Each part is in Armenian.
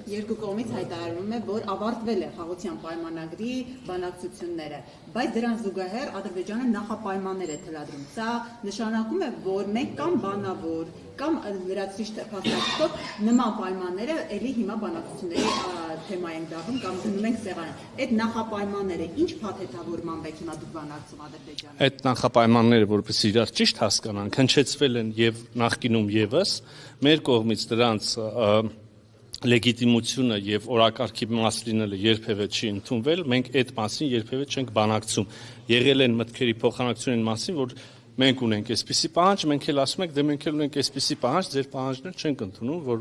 Երկու կողմից հայտարարվում է, որ ավարտվել է խաղաղության պայմանագրի բանակցությունները, բայց դրան զուգահեռ Ադրբեջանը նախապայմաններ է թելադրում։ Սա նշանակում է, որ մենք կամ բանավոր, կամ լրացուցիչ փաստաթղթով նման պայմանները ելի հիմա բանակցությունների թեմա ենք դառնում կամ դնում ենք սեղանին։ Այդ նախապայմանները ինչ փաթեթավորմամբ եք հիմա դուք բանակցում Ադրբեջանը։ Այդ նախապայմանները, որպես իրար ճիշտ հասկանանք, հնչեցվել են եւ նախկինում եւս, մեր կողմից դրանց լեգիտիմությունը եւ օրակարգի մաս լինելը երբևէ չի ընդունվել, մենք այդ մասին երբևէ չենք բանակցում։ Եղել են մտքերի փոխանակցության մասին, որ մենք ունենք այսպիսի պահանջ, մենք էլ ասում ենք, դե մենք էլ ունենք այսպիսի պահանջ, ձեր պահանջն չենք ընդունում, որ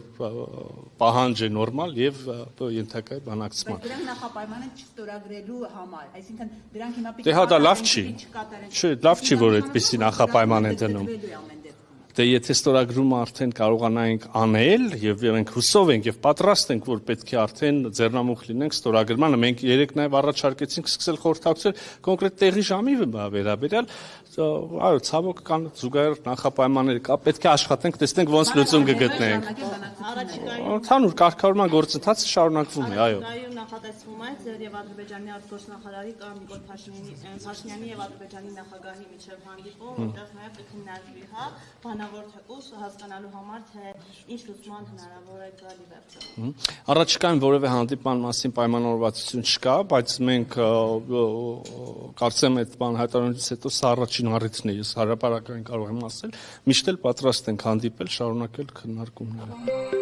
պահանջ է նորմալ եւ ենթակա է բանակցման։ Բայց դրանք նախապայմանը չստորագրելու համար, այսինքն դրանք հիմա Դե հա դա լավ չի։ Չէ, լավ չի, որ այդպիսի նախապայման են դնում։ Դե եթե ստորագրումը արդեն կարողանայինք անել եւ մենք հուսով ենք եւ պատրաստ ենք, որ պետք է արդեն ձեռնամուխ լինենք ստորագրմանը, մենք երեք նաեւ առաջարկեցինք սկսել խորհրդակցել կոնկրետ տեղի ժամի վերաբերյալ, այո, ցավոք կան զուգահեռ նախապայմաններ կա, պետք է աշխատենք, տեսնենք ոնց լուծում կգտնենք։ Ընդհանուր կարգավորման գործընթացը շարունակվում է, այո։ Նախատեսվում է ձեր եւ Ադրբեջանի արտգործնախարարի կամ Նիկոլ Փաշինյանի եւ Ադրբեջանի նախագահի միջև հանդիպում, որտեղ նաեւ կքննարկվի, հա, բանավոր թեկուզ հասկանալու համար, թե ինչ լուծման հնարավոր է գալի վերջում։ Առաջիկայում որևէ հանդիպման մասին պայմանավորվածություն չկա, բայց մենք կարծեմ այդ բան հայտարարությունից հետո սա առաջին առիթն է, ես հարաբերական կարող եմ ասել, միշտ էլ պատրաստ ենք հանդիպել, շարունակել քննարկումները։